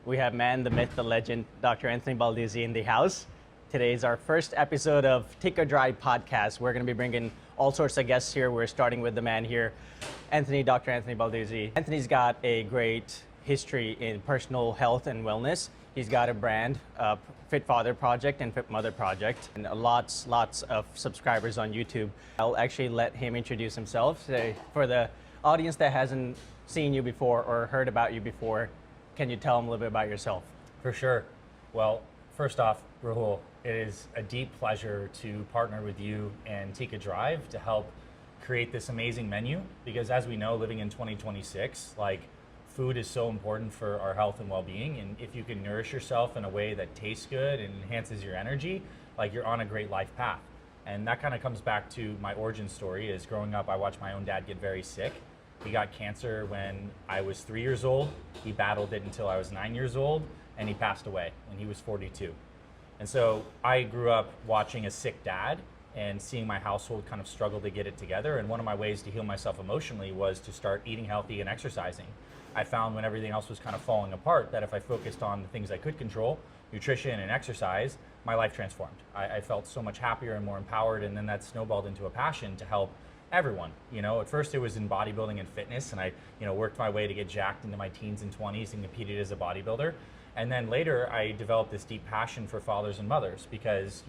We have man, the myth, the legend, Dr. Anthony Balduzzi in the house. Today is our first episode of Tikka Drive Podcast. We're going to be bringing all sorts of guests here. We're starting with the man here, Dr. Anthony Balduzzi. Anthony's got a great history in personal health and wellness. He's got a brand, Fit Father Project and Fit Mother Project, and lots of subscribers on YouTube. I'll actually let him introduce himself. So for the audience that hasn't seen you before or heard about you before, can you tell them a little bit about yourself? For sure. Well, first off, Rahul, it is a deep pleasure to partner with you and Tikka Drive to help create this amazing menu, because as we know, living in 2026, food is so important for our health and well-being, and if you can nourish yourself in a way that tastes good and enhances your energy, you're on a great life path. And that kind of comes back to my origin story. Is growing up, I watched my own dad get very sick. He got cancer when I was 3 years old. He battled it until I was 9 years old, and he passed away when he was 42. And so I grew up watching a sick dad and seeing my household kind of struggle to get it together. And one of my ways to heal myself emotionally was to start eating healthy and exercising. I found when everything else was kind of falling apart that if I focused on the things I could control, nutrition and exercise, my life transformed. I felt so much happier and more empowered, and then that snowballed into a passion to help everyone. At first it was in bodybuilding and fitness, and I worked my way to get jacked into my teens and 20s and competed as a bodybuilder. And then later I developed this deep passion for fathers and mothers, because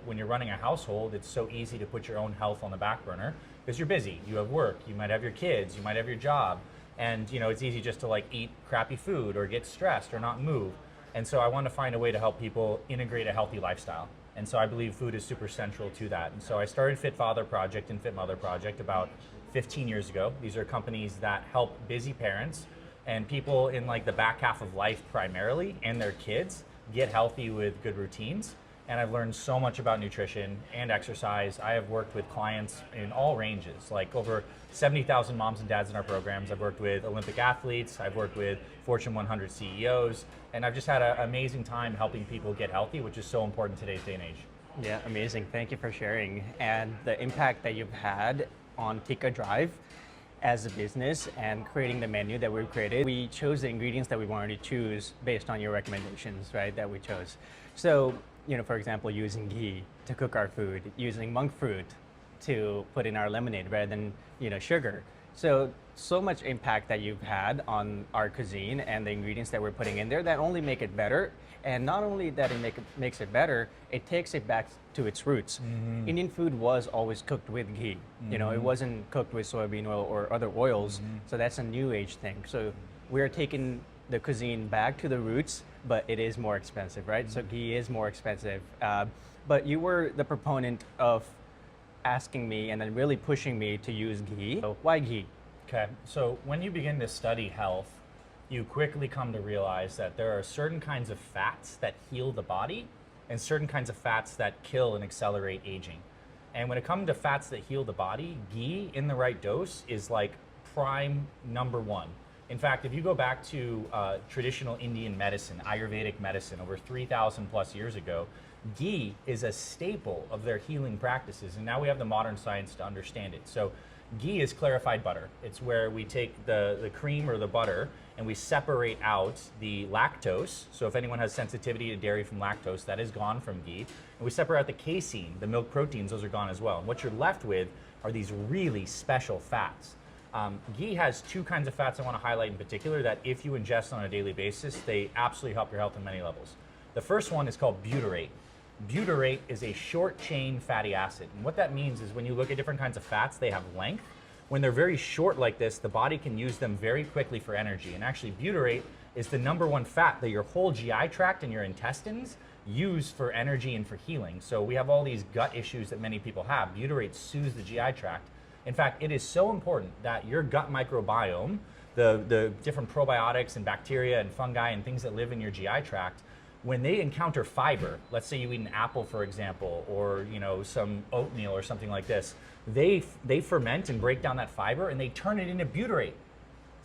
when you're running a household, it's so easy to put your own health on the back burner because you're busy, you have work, you might have your kids, you might have your job, and it's easy just to eat crappy food or get stressed or not move. And so I want to find a way to help people integrate a healthy lifestyle. And so I believe food is super central to that. And so I started Fit Father Project and Fit Mother Project about 15 years ago. These are companies that help busy parents and people in the back half of life primarily, and their kids, get healthy with good routines. And I've learned so much about nutrition and exercise. I have worked with clients in all ranges, over 70,000 moms and dads in our programs. I've worked with Olympic athletes, I've worked with Fortune 100 CEOs, and I've just had an amazing time helping people get healthy, which is so important in today's day and age. Yeah, amazing. Thank you for sharing. And the impact that you've had on Tikka Drive as a business and creating the menu that we've created. We chose the ingredients that we wanted to choose based on your recommendations, right, that we chose. So, for example, using ghee to cook our food, using monk fruit to put in our lemonade rather than, sugar. So much impact that you've had on our cuisine and the ingredients that we're putting in there that only make it better. And not only that makes it better, it takes it back to its roots. Mm-hmm. Indian food was always cooked with ghee. Mm-hmm. It wasn't cooked with soybean oil or other oils. Mm-hmm. So that's a new age thing. So we're taking the cuisine back to the roots, but it is more expensive, right? Mm-hmm. So ghee is more expensive. But you were the proponent of asking me and then really pushing me to use ghee. So why ghee? Okay, so when you begin to study health, you quickly come to realize that there are certain kinds of fats that heal the body and certain kinds of fats that kill and accelerate aging. And when it comes to fats that heal the body, ghee in the right dose is prime number one. In fact, if you go back to traditional Indian medicine, Ayurvedic medicine, over 3,000 plus years ago, ghee is a staple of their healing practices. And now we have the modern science to understand it. So ghee is clarified butter. It's where we take the cream or the butter and we separate out the lactose. So if anyone has sensitivity to dairy from lactose, that is gone from ghee. And we separate out the casein, the milk proteins, those are gone as well. And what you're left with are these really special fats. Ghee has two kinds of fats I want to highlight in particular that if you ingest on a daily basis, they absolutely help your health on many levels. The first one is called butyrate. Butyrate is a short chain fatty acid. And what that means is when you look at different kinds of fats, they have length. When they're very short like this, the body can use them very quickly for energy. And actually butyrate is the number one fat that your whole GI tract and your intestines use for energy and for healing. So we have all these gut issues that many people have. Butyrate soothes the GI tract. In fact, it is so important that your gut microbiome, the different probiotics and bacteria and fungi and things that live in your GI tract, when they encounter fiber, let's say you eat an apple, for example, or some oatmeal or something like this, they ferment and break down that fiber and they turn it into butyrate.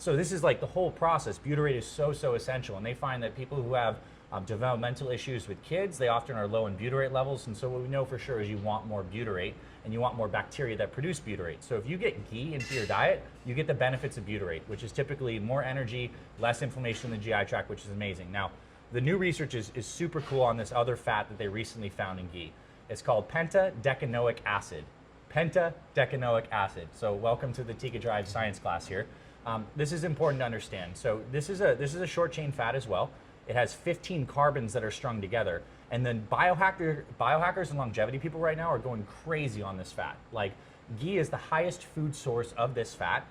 So this is like the whole process. Butyrate is so essential, and they find that people who have developmental issues with kids, they often are low in butyrate levels, and so what we know for sure is you want more butyrate, and you want more bacteria that produce butyrate. So if you get ghee into your diet, you get the benefits of butyrate, which is typically more energy, less inflammation in the GI tract, which is amazing. Now, the new research is super cool on this other fat that they recently found in ghee. It's called pentadecanoic acid. Pentadecanoic acid. So welcome to the Tikka Drive science class here. This is important to understand. So this is a short chain fat as well. It has 15 carbons that are strung together. And then biohackers and longevity people right now are going crazy on this fat. Like, ghee is the highest food source of this fat.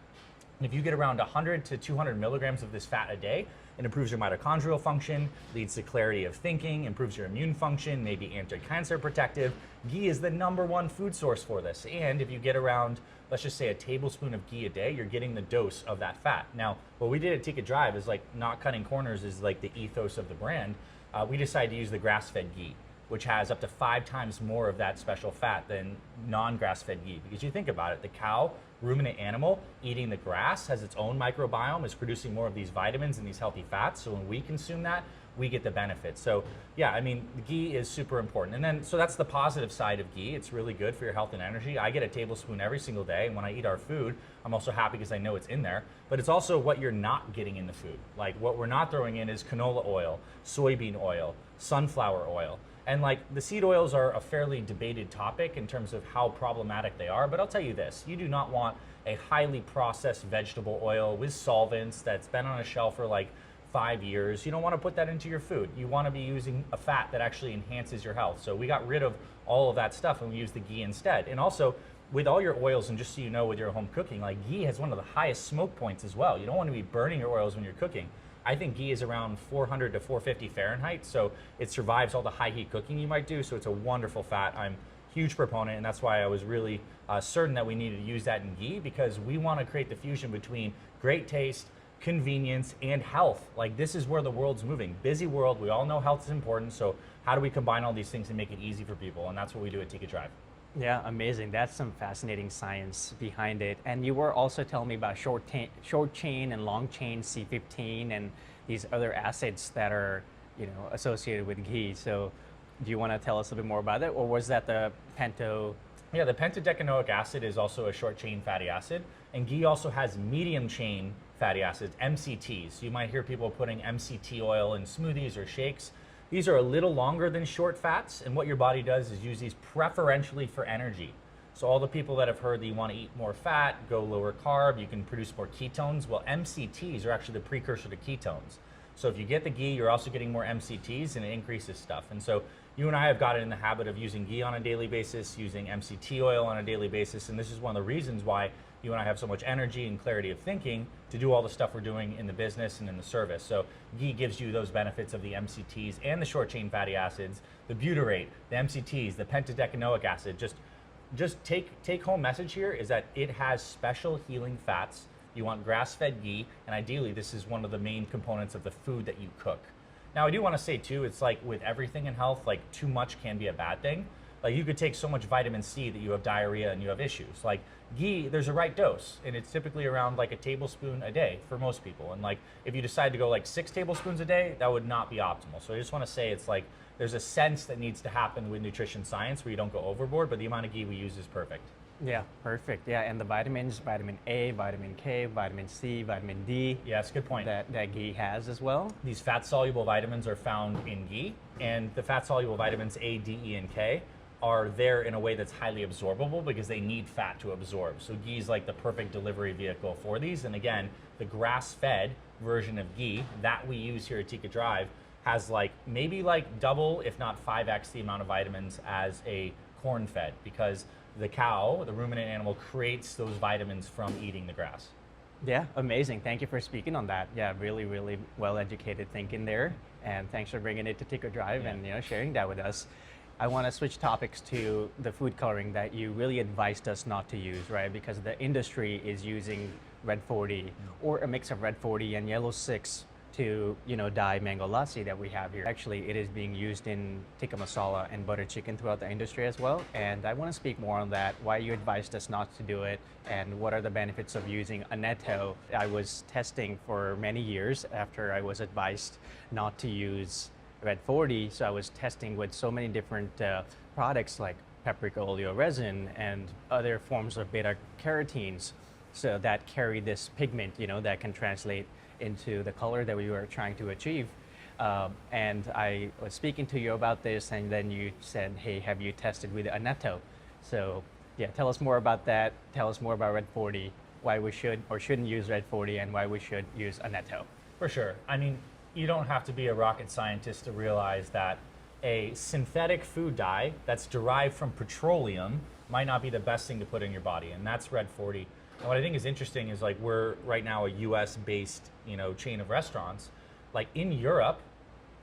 And if you get around 100 to 200 milligrams of this fat a day, it improves your mitochondrial function, leads to clarity of thinking, improves your immune function, maybe anti-cancer protective. Ghee is the #1 food source for this. And if you get around, let's just say, a tablespoon of ghee a day, you're getting the dose of that fat. Now, what we did at Tikka Drive is like not cutting corners is like the ethos of the brand. We decided to use the grass-fed ghee, which has up to 5 times more of that special fat than non-grass-fed ghee. Because you think about it, the cow, ruminant animal, eating the grass has its own microbiome, is producing more of these vitamins and these healthy fats. So when we consume that, we get the benefits. So yeah, I mean, ghee is super important. And then, so that's the positive side of ghee. It's really good for your health and energy. I get a tablespoon every single day. And when I eat our food, I'm also happy because I know it's in there. But it's also what you're not getting in the food. Like, what we're not throwing in is canola oil, soybean oil, sunflower oil. And like, the seed oils are a fairly debated topic in terms of how problematic they are, but I'll tell you this, you do not want a highly processed vegetable oil with solvents that's been on a shelf for like 5 years. You don't want to put that into your food. You want to be using a fat that actually enhances your health. So we got rid of all of that stuff and we use the ghee instead. And also, with all your oils, and just so you know, with your home cooking, like, ghee has one of the highest smoke points as well. You don't want to be burning your oils when you're cooking. I think ghee is around 400 to 450 Fahrenheit, so it survives all the high heat cooking you might do, so it's a wonderful fat. I'm a huge proponent, and that's why I was really certain that we needed to use that in ghee, because we want to create the fusion between great taste, convenience, and health. Like, this is where the world's moving. Busy world, we all know health is important, so how do we combine all these things and make it easy for people? And that's what we do at Tikka Drive. Yeah, amazing. That's some fascinating science behind it. And you were also telling me about short chain and long chain C15 and these other acids that are, associated with ghee. So do you want to tell us a bit more about it, or was that the pento? Yeah, the pentadecanoic acid is also a short chain fatty acid, and ghee also has medium chain fatty acids, MCTs. You might hear people putting MCT oil in smoothies or shakes. These are a little longer than short fats, and what your body does is use these preferentially for energy. So all the people that have heard that you want to eat more fat, go lower carb, you can produce more ketones. Well, MCTs are actually the precursor to ketones. So if you get the ghee, you're also getting more MCTs, and it increases stuff. And so you and I have gotten in the habit of using ghee on a daily basis, using MCT oil on a daily basis, and this is one of the reasons why you and I have so much energy and clarity of thinking to do all the stuff we're doing in the business and in the service. So ghee gives you those benefits of the MCTs and the short chain fatty acids, the butyrate, the MCTs, the pentadecanoic acid. Just take home message here is that it has special healing fats. You want grass-fed ghee, and ideally this is one of the main components of the food that you cook. Now, I do want to say too, it's like with everything in health, like, too much can be a bad thing. Like, you could take so much vitamin C that you have diarrhea and you have issues. Like, ghee, there's a right dose, and it's typically around like a tablespoon a day for most people. And like, if you decide to go like 6 tablespoons a day, that would not be optimal. So I just want to say, it's like, there's a sense that needs to happen with nutrition science where you don't go overboard, but the amount of ghee we use is perfect. Yeah, perfect. Yeah, and the vitamins, vitamin A, vitamin K, vitamin C, vitamin D. Yes, good point. That ghee has as well. These fat-soluble vitamins are found in ghee, and the fat-soluble vitamins A, D, E, and K are there in a way that's highly absorbable because they need fat to absorb. So ghee is like the perfect delivery vehicle for these. And again, the grass-fed version of ghee that we use here at Tikka Drive has like maybe like double, if not 5x the amount of vitamins as a corn-fed, because the cow, the ruminant animal, creates those vitamins from eating the grass. Yeah, amazing. Thank you for speaking on that. Yeah, really, really well-educated thinking there. And thanks for bringing it to Tikka Drive and sharing that with us. I want to switch topics to the food coloring that you really advised us not to use, right? Because the industry is using red 40 or a mix of red 40 and yellow 6 to dye mango lassi that we have here. Actually, it is being used in tikka masala and butter chicken throughout the industry as well. And I want to speak more on that, why you advised us not to do it, and what are the benefits of using annatto. I was testing for many years after I was advised not to use Red 40, so I was testing with so many different products like paprika oleo resin and other forms of beta carotenes, so that carry this pigment, that can translate into the color that we were trying to achieve. And I was speaking to you about this, and then you said, hey, have you tested with annatto? So yeah, tell us more about that. Tell us more about Red 40, why we should or shouldn't use Red 40, and why we should use annatto. For sure. I mean, you don't have to be a rocket scientist to realize that a synthetic food dye that's derived from petroleum might not be the best thing to put in your body, and that's Red 40. And what I think is interesting is, like, we're right now a US-based, chain of restaurants. Like, in Europe,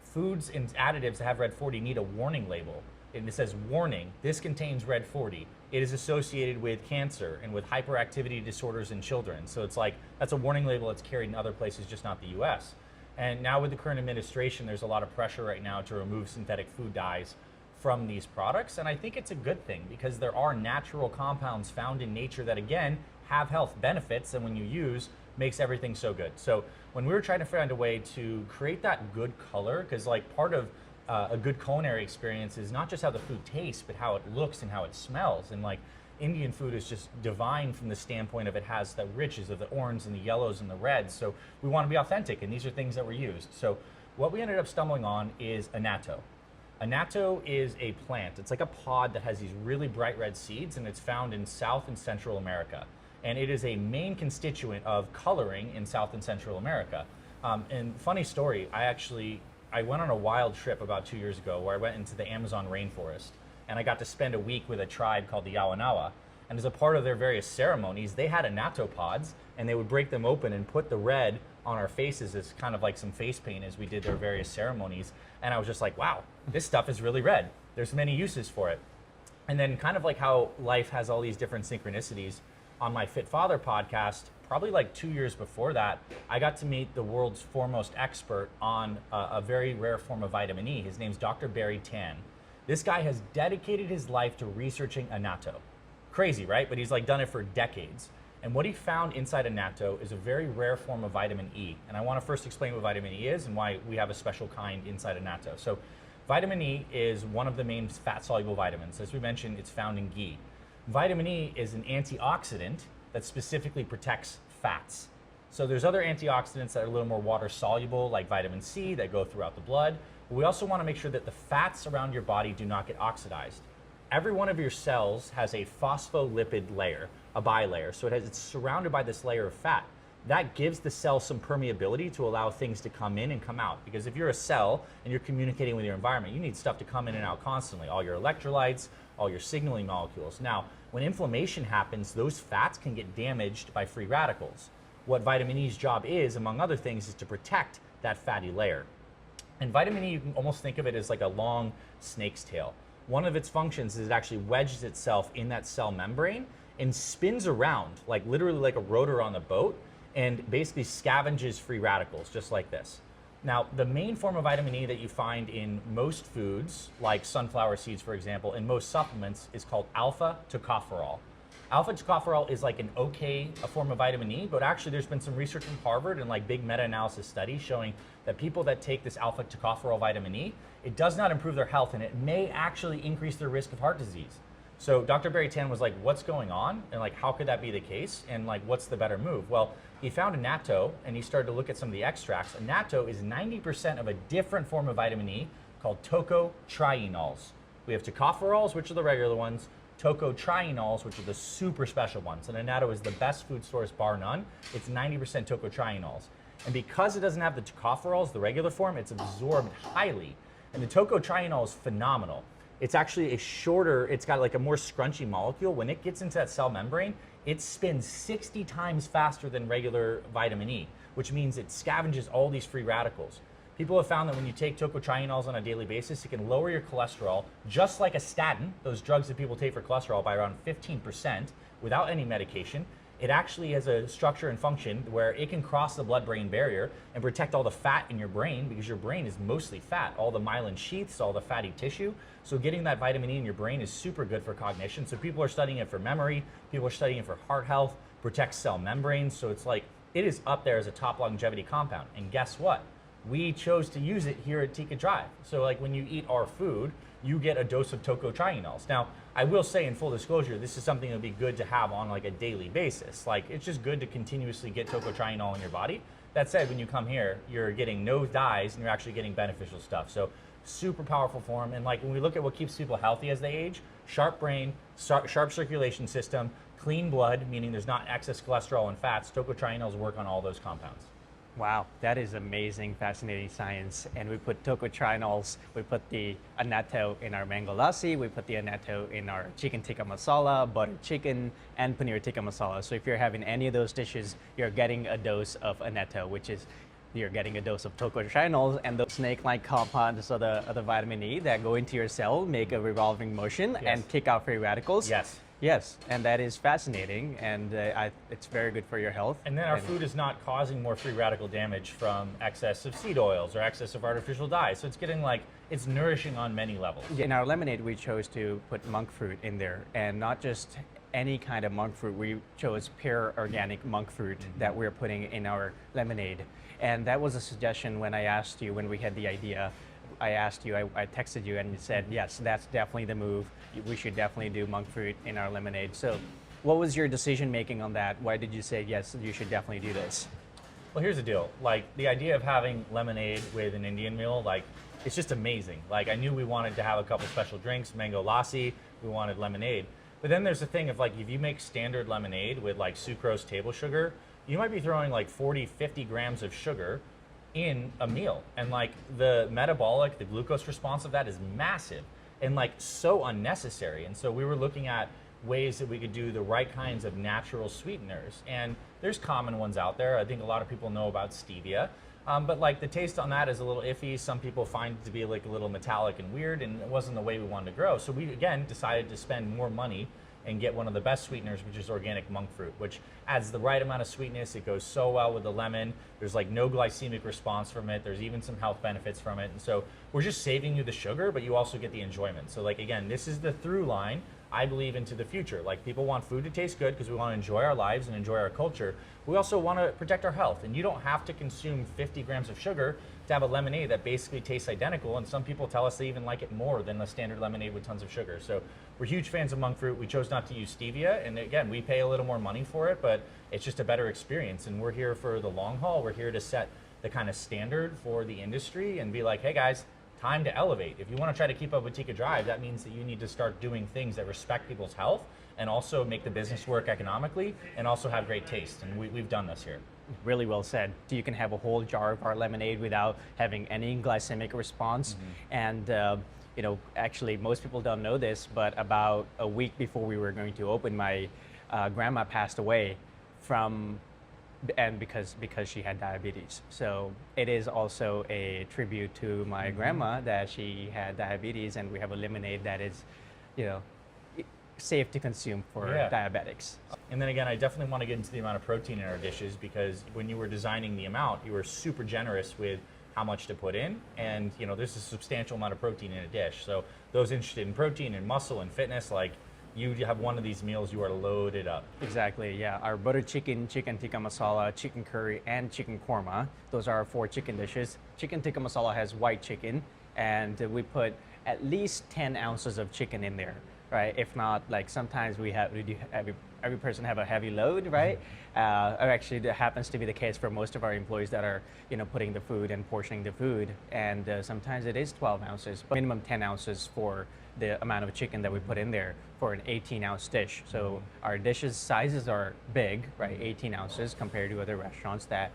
foods and additives that have Red 40 need a warning label. And it says, warning, this contains Red 40. It is associated with cancer and with hyperactivity disorders in children. So it's like, that's a warning label that's carried in other places, just not the US. And now with the current administration, there's a lot of pressure right now to remove synthetic food dyes from these products. And I think it's a good thing, because there are natural compounds found in nature that, again, have health benefits, and when you use, makes everything so good. So when we were trying to find a way to create that good color, because like part of a good culinary experience is not just how the food tastes, but how it looks and how it smells. And like Indian food is just divine from the standpoint of it has the riches of the orange and the yellows and the reds. So we want to be authentic, and these are things that were used. So what we ended up stumbling on is annatto. Annatto is a plant. It's like a pod that has these really bright red seeds, and it's found in South and Central America. And it is a main constituent of coloring in South and Central America. And funny story, I went on a wild trip about 2 years ago where I went into the Amazon rainforest, and I got to spend a week with a tribe called the Yawanawa. And as a part of their various ceremonies, they had annatto pods, and they would break them open and put the red on our faces as kind of like some face paint as we did their various ceremonies. And I was just like, wow, this stuff is really red. There's many uses for it. And then kind of like how life has all these different synchronicities, on my Fit Father podcast, probably like 2 years before that, I got to meet the world's foremost expert on a very rare form of vitamin E. His name's Dr. Barry Tan. This guy has dedicated his life to researching annatto. Crazy, right? But he's like done it for decades. And what he found inside annatto is a very rare form of vitamin E. And I want to first explain what vitamin E is and why we have a special kind inside annatto. So vitamin E is one of the main fat-soluble vitamins. As we mentioned, it's found in ghee. Vitamin E is an antioxidant that specifically protects fats. So there's other antioxidants that are a little more water soluble, like vitamin C, that go throughout the blood. But we also want to make sure that the fats around your body do not get oxidized. Every one of your cells has a phospholipid layer, a bilayer. So it's surrounded by this layer of fat. That gives the cell some permeability to allow things to come in and come out. Because if you're a cell and you're communicating with your environment, you need stuff to come in and out constantly. All your electrolytes, all your signaling molecules. Now, when inflammation happens, those fats can get damaged by free radicals. What vitamin E's job is, among other things, is to protect that fatty layer. And vitamin E, you can almost think of it as like a long snake's tail. One of its functions is it actually wedges itself in that cell membrane and spins around, like literally like a rotor on a boat, and basically scavenges free radicals, just like this. Now, the main form of vitamin E that you find in most foods, like sunflower seeds, for example, and most supplements, is called alpha tocopherol. Alpha tocopherol is like a form of vitamin E, but actually there's been some research from Harvard and like big meta-analysis studies showing that people that take this alpha tocopherol vitamin E, it does not improve their health, and it may actually increase their risk of heart disease. So Dr. Barry Tan was like, what's going on? And like, how could that be the case? And like, what's the better move? Well, he found annatto, and he started to look at some of the extracts. Annatto is 90% of a different form of vitamin E called tocotrienols. We have tocopherols, which are the regular ones, tocotrienols, which are the super special ones. And annatto is the best food source, bar none. It's 90% tocotrienols. And because it doesn't have the tocopherols, the regular form, it's absorbed highly. And the tocotrienol is phenomenal. It's actually a shorter, it's got like a more scrunchy molecule. When it gets into that cell membrane, it spins 60 times faster than regular vitamin E, which means it scavenges all these free radicals. People have found that when you take tocotrienols on a daily basis, it can lower your cholesterol, just like a statin, those drugs that people take for cholesterol, by around 15% without any medication. it actually has a structure and function where it can cross the blood-brain barrier and protect all the fat in your brain, because your brain is mostly fat, all the myelin sheaths, all the fatty tissue. So getting that vitamin E in your brain is super good for cognition. So people are studying it for memory, people are studying it for heart health, protects cell membranes. So it's like, it is up there as a top longevity compound. And guess what? We chose to use it here at Tikka Drive. So like when you eat our food, you get a dose of tocotrienols. Now, I will say in full disclosure, this is something that would be good to have on like a daily basis. Like, it's just good to continuously get tocotrienol in your body. That said, when you come here, you're getting no dyes and you're actually getting beneficial stuff. So super powerful form. And like when we look at what keeps people healthy as they age, sharp brain, sharp circulation system, clean blood, meaning there's not excess cholesterol and fats, tocotrienols work on all those compounds. Wow, that is amazing, fascinating science. And we put tocotrienols, we put the annatto in our mango lassi, we put the annatto in our chicken tikka masala, butter chicken, and paneer tikka masala. So if you're having any of those dishes, you're getting a dose of annatto, which is you're getting a dose of tocotrienols, and those snake-like compounds of the vitamin E that go into your cell, make a revolving motion, and kick out free radicals. Yes. Yes, and that is fascinating, and it's very good for your health. And then our food is not causing more free radical damage from excess of seed oils or excess of artificial dyes. So it's getting like, it's nourishing on many levels. In our lemonade, we chose to put monk fruit in there, and not just any kind of monk fruit. We chose pure organic monk fruit that we're putting in our lemonade. And that was a suggestion when I asked you, when we had the idea. I asked you, I texted you, and you said, yes, that's definitely the move. We should definitely do monk fruit in our lemonade. So what was your decision making on that? Why did you say, yes, you should definitely do this? Well, here's the deal. Like, the idea of having lemonade with an Indian meal, like, it's just amazing. Like, I knew we wanted to have a couple special drinks, mango lassi, we wanted lemonade. But then there's the thing of like, if you make standard lemonade with like sucrose table sugar, you might be throwing like 40, 50 grams of sugar in a meal. And like the metabolic, the glucose response of that is massive and like so unnecessary. And so we were looking at ways that we could do the right kinds of natural sweeteners. And there's common ones out there. I think a lot of people know about stevia. But like the taste on that is a little iffy. Some people find it to be like a little metallic and weird, and it wasn't the way we wanted to grow. So we again decided to spend more money and get one of the best sweeteners, which is organic monk fruit, which adds the right amount of sweetness. It goes so well with the lemon. There's like no glycemic response from it. There's even some health benefits from it. And so we're just saving you the sugar, but you also get the enjoyment. So like, again, this is the through line, I believe, into the future. Like, people want food to taste good because we want to enjoy our lives and enjoy our culture. We also want to protect our health. And you don't have to consume 50 grams of sugar to have a lemonade that basically tastes identical. And some people tell us they even like it more than the standard lemonade with tons of sugar. So we're huge fans of monk fruit. We chose not to use stevia. And again, we pay a little more money for it, but it's just a better experience. And we're here for the long haul. We're here to set the kind of standard for the industry and be like, hey guys, time to elevate. If you want to try to keep up with Tikka Drive, that means that you need to start doing things that respect people's health and also make the business work economically and also have great taste. And we've done this here. Really well said. So you can have a whole jar of our lemonade without having any glycemic response. And you know, actually most people don't know this, but about a week before we were going to open, my grandma passed away because she had diabetes. So it is also a tribute to my grandma that she had diabetes, and we have a lemonade that is, you know, safe to consume for diabetics. And then again, I definitely want to get into the amount of protein in our dishes, because when you were designing the amount, you were super generous with how much to put in. And you know, there's a substantial amount of protein in a dish. So those interested in protein and muscle and fitness, like, you have one of these meals, you are loaded up. Exactly, yeah. Our butter chicken, chicken tikka masala, chicken curry, and chicken korma. Those are our 4 chicken dishes. Chicken tikka masala has white chicken, and we put at least 10 ounces of chicken in there, right? If not, like sometimes every person have a heavy load, right? Or actually, that happens to be the case for most of our employees that are, you know, putting the food and portioning the food. And sometimes it is 12 ounces, but minimum 10 ounces for the amount of chicken that we put in there for an 18-ounce dish. So our dishes sizes are big, right? 18 ounces compared to other restaurants that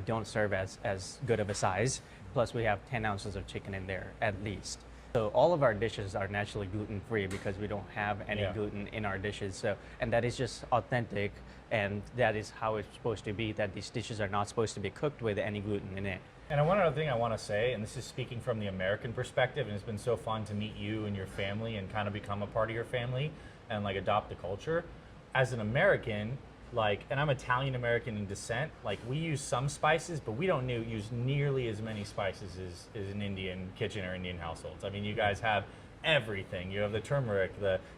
don't serve as good of a size. Plus we have 10 ounces of chicken in there at least. So all of our dishes are naturally gluten-free because we don't have any gluten in our dishes. So, and that is just authentic, and that is how it's supposed to be, that these dishes are not supposed to be cooked with any gluten in it. And one other thing I want to say, and this is speaking from the American perspective, and it's been so fun to meet you and your family and kind of become a part of your family and like adopt the culture. As an American, like, and I'm Italian American in descent, like we use some spices, but we don't use nearly as many spices as an Indian kitchen or Indian households. I mean, you guys have everything. You have the turmeric,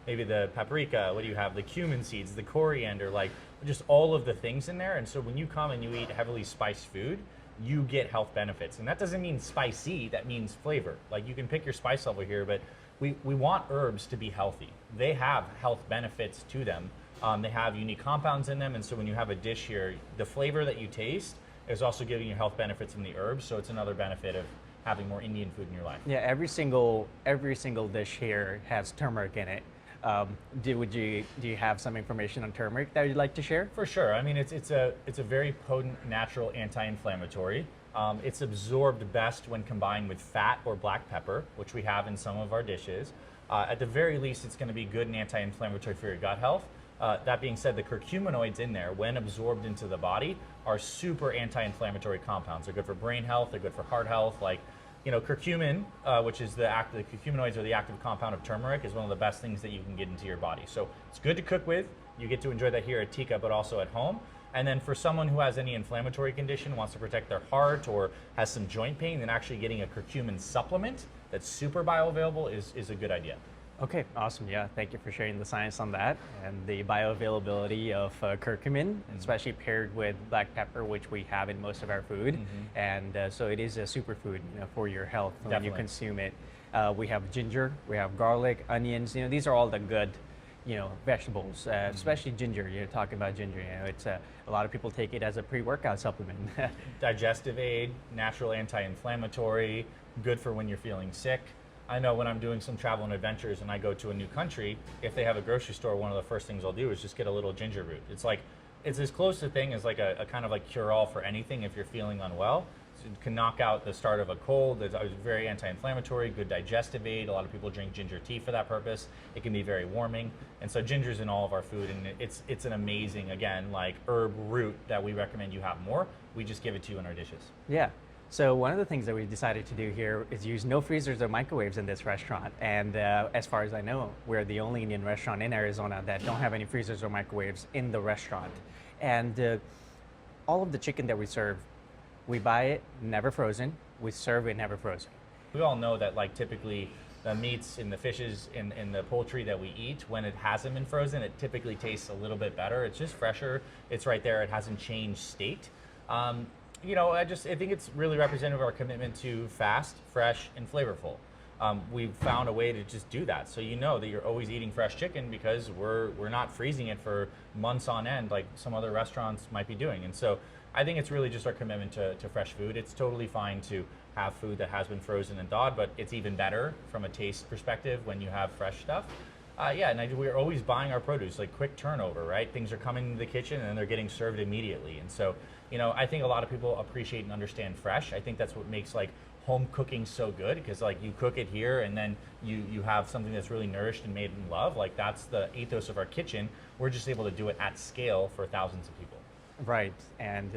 maybe the paprika, what do you have? The cumin seeds, the coriander, like just all of the things in there. And so when you come and you eat heavily spiced food, you get health benefits. And that doesn't mean spicy, that means flavor. Like you can pick your spice level here, but we want herbs to be healthy. They have health benefits to them. They have unique compounds in them, and so when you have a dish here, the flavor that you taste is also giving you health benefits from the herbs, so it's another benefit of having more Indian food in your life. Yeah, every single dish here has turmeric in it. Do you have some information on turmeric that you'd like to share? For sure. I mean, it's a very potent natural anti-inflammatory. It's absorbed best when combined with fat or black pepper, which we have in some of our dishes. At the very least, it's going to be good and anti-inflammatory for your gut health. That being said, the curcuminoids in there, when absorbed into the body, are super anti-inflammatory compounds. They're good for brain health. They're good for heart health. Like, you know, curcumin, which is the curcuminoids are the active compound of turmeric, is one of the best things that you can get into your body. So it's good to cook with. You get to enjoy that here at Tikka, but also at home. And then for someone who has any inflammatory condition, wants to protect their heart or has some joint pain, then actually getting a curcumin supplement that's super bioavailable is a good idea. Okay, awesome. Yeah, thank you for sharing the science on that and the bioavailability of curcumin, especially paired with black pepper, which we have in most of our food. And so it is a superfood, you know, for your health when you consume it. We have ginger, we have garlic, onions. You know, these are all the good, you know, vegetables. Especially ginger. You're talking about ginger. You know, it's a lot of people take it as a pre-workout supplement. Digestive aid, natural anti-inflammatory, good for when you're feeling sick. I know when I'm doing some travel and adventures and I go to a new country, if they have a grocery store, one of the first things I'll do is just get a little ginger root. It's like, it's as close a thing as like a kind of like cure-all for anything if you're feeling unwell. So it can knock out the start of a cold. It's very anti-inflammatory, good digestive aid. A lot of people drink ginger tea for that purpose. It can be very warming. And so ginger's in all of our food, and it's an amazing, again, like herb root that we recommend you have more. We just give it to you in our dishes. Yeah. So one of the things that we decided to do here is use no freezers or microwaves in this restaurant. And as far as I know, we're the only Indian restaurant in Arizona that don't have any freezers or microwaves in the restaurant. And all of the chicken that we serve, we buy it never frozen, we serve it never frozen. We all know that like typically the meats and the fishes and the poultry that we eat, when it hasn't been frozen, it typically tastes a little bit better. It's just fresher, it's right there, it hasn't changed state. You know, I think it's really representative of our commitment to fast, fresh, and flavorful. We've found a way to just do that, so you know that you're always eating fresh chicken because we're not freezing it for months on end like some other restaurants might be doing. And so I think it's really just our commitment to fresh food. It's totally fine to have food that has been frozen and thawed, but it's even better from a taste perspective when you have fresh stuff. Yeah, and we're always buying our produce, like quick turnover, right? Things are coming into the kitchen and they're getting served immediately. And so, you know, I think a lot of people appreciate and understand fresh. I think that's what makes like home cooking so good, because like you cook it here and then you have something that's really nourished and made in love. Like that's the ethos of our kitchen. We're just able to do it at scale for thousands of people. Right, and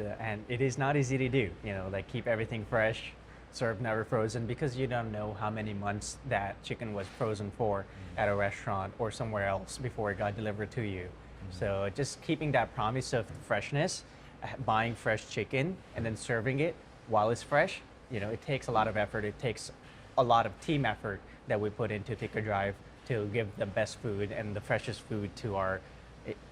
it is not easy to do. You know, like keep everything fresh, serve never frozen, because you don't know how many months that chicken was frozen for at a restaurant or somewhere else before it got delivered to you. So just keeping that promise of freshness, buying fresh chicken and then serving it while it's fresh, you know, it takes a lot of effort. It takes a lot of team effort that we put into Tikka Drive to give the best food and the freshest food to our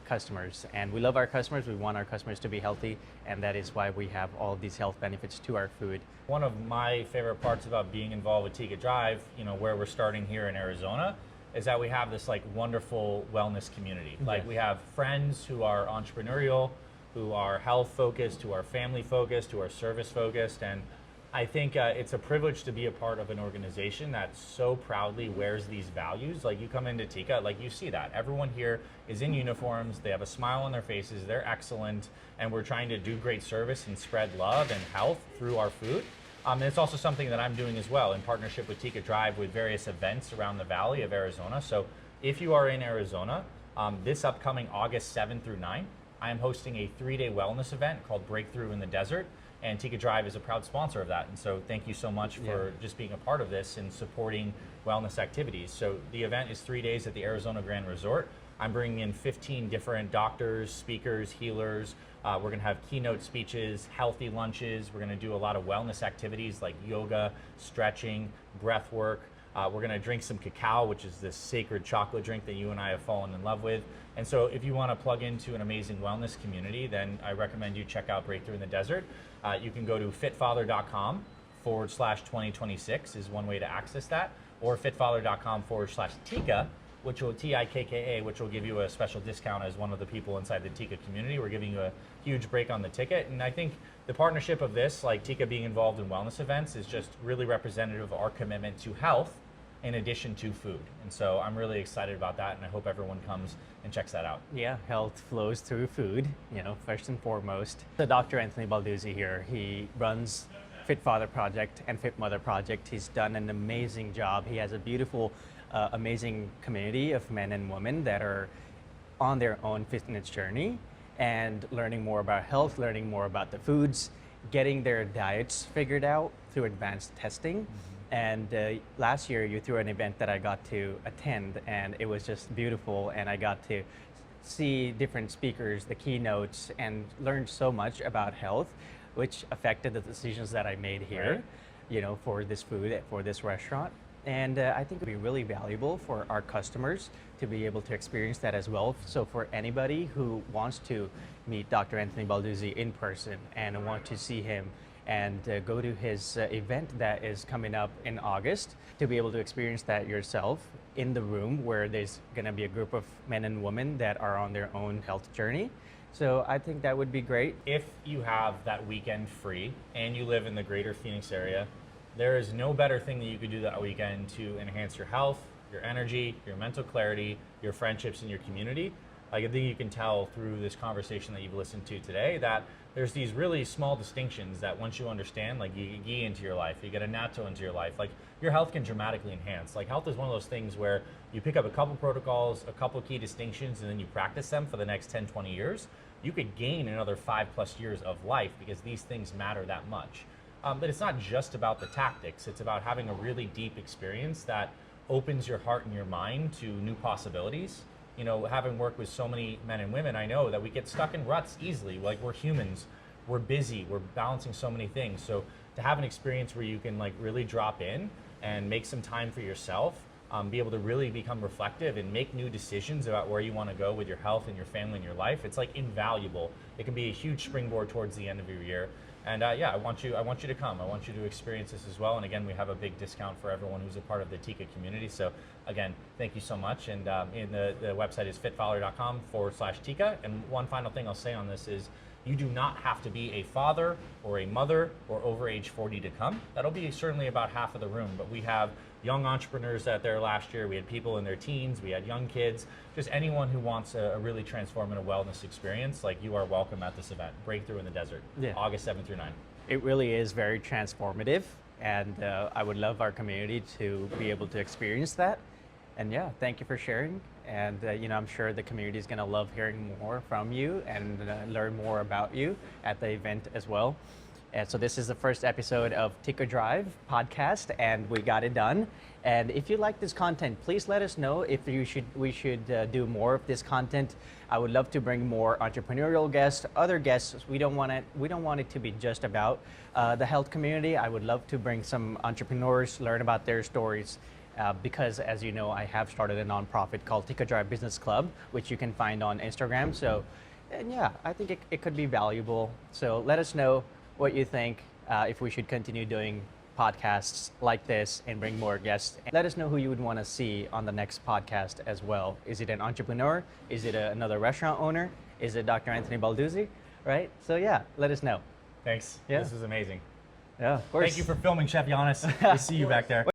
customers. And we love our customers. We want our customers to be healthy, and that is why we have all of these health benefits to our food. One of my favorite parts about being involved with Tikka Drive, you know, where we're starting here in Arizona, is that we have this like wonderful wellness community. Like we have friends who are entrepreneurial, who are health focused, who are family focused, who are service focused, and I think it's a privilege to be a part of an organization that so proudly wears these values. Like you come into Tikka, like you see that. Everyone here is in uniforms, they have a smile on their faces, they're excellent, and we're trying to do great service and spread love and health through our food. And it's also something that I'm doing as well in partnership with Tikka Drive with various events around the Valley of Arizona. So if you are in Arizona, this upcoming August 7th through 9th, I am hosting a 3-day wellness event called Breakthrough in the Desert. And Tikka Drive is a proud sponsor of that. And so thank you so much for just being a part of this and supporting wellness activities. So the event is 3 days at the Arizona Grand Resort. I'm bringing in 15 different doctors, speakers, healers. We're going to have keynote speeches, healthy lunches. We're going to do a lot of wellness activities like yoga, stretching, breath work. We're going to drink some cacao, which is this sacred chocolate drink that you and I have fallen in love with. And so if you want to plug into an amazing wellness community, then I recommend you check out Breakthrough in the Desert. You can go to fitfather.com/2026 is one way to access that, or fitfather.com/Tikka, which will TIKKA, which will give you a special discount as one of the people inside the Tikka community. We're giving you a huge break on the ticket. And I think the partnership of this, like Tikka being involved in wellness events, is just really representative of our commitment to health in addition to food. And so I'm really excited about that, and I hope everyone comes and checks that out. Yeah, health flows through food, first and foremost. The Dr. Anthony Balduzzi here, he runs Fit Father Project and Fit Mother Project. He's done an amazing job. He has a beautiful, amazing community of men and women that are on their own fitness journey and learning more about health, learning more about the foods, getting their diets figured out through advanced testing. And last year you threw an event that I got to attend, and it was just beautiful, and I got to see different speakers, the keynotes, and learned so much about health, which affected the decisions that I made here, for this food, for this restaurant. And I think it would be really valuable for our customers to be able to experience that as well. So for anybody who wants to meet Dr. Anthony Balduzzi in person and want to see him and go to his event that is coming up in August, to be able to experience that yourself in the room where there's going to be a group of men and women that are on their own health journey. So I think that would be great. If you have that weekend free and you live in the greater Phoenix area, there is no better thing that you could do that weekend to enhance your health, your energy, your mental clarity, your friendships, and your community. Like, I think you can tell through this conversation that you've listened to today that there's these really small distinctions that once you understand, like you get Ghee into your life, you get annatto into your life, like your health can dramatically enhance. Like, health is one of those things where you pick up a couple protocols, a couple key distinctions, and then you practice them for the next 10, 20 years. You could gain another 5+ years of life because these things matter that much. But it's not just about the tactics. It's about having a really deep experience that opens your heart and your mind to new possibilities. Having worked with so many men and women, I know that we get stuck in ruts easily. Like, we're humans, we're busy, we're balancing so many things. So to have an experience where you can really drop in and make some time for yourself, be able to really become reflective and make new decisions about where you want to go with your health and your family and your life, it's invaluable. It can be a huge springboard towards the end of your year. And I want you to come. I want you to experience this as well. And again, we have a big discount for everyone who's a part of the Tikka community. So again, thank you so much. And the website is fitfather.com/Tikka. And one final thing I'll say on this is, you do not have to be a father or a mother or over age 40 to come. That'll be certainly about half of the room, but we have young entrepreneurs that there last year. We had people in their teens, we had young kids, just anyone who wants a really transformative wellness experience. Like, you are welcome at this event, Breakthrough in the Desert, August 7th through 9th. It really is very transformative, and I would love our community to be able to experience that. And thank you for sharing. And I'm sure the community is going to love hearing more from you and learn more about you at the event as well. And so this is the first episode of Tikka Drive Podcast, and we got it done. And if you like this content, please let us know if we should do more of this content. I would love to bring more entrepreneurial guests, other guests. We don't want it to be just about the health community. I would love to bring some entrepreneurs, learn about their stories. Because, as you know, I have started a nonprofit called Tikka Drive Business Club, which you can find on Instagram. So, and I think it could be valuable. So let us know what you think, if we should continue doing podcasts like this and bring more guests. And let us know who you would want to see on the next podcast as well. Is it an entrepreneur? Is it another restaurant owner? Is it Dr. Anthony Balduzzi? Right? So let us know. Thanks. Yeah. This is amazing. Yeah, of course. Thank you for filming, Chef Giannis. We see you back there.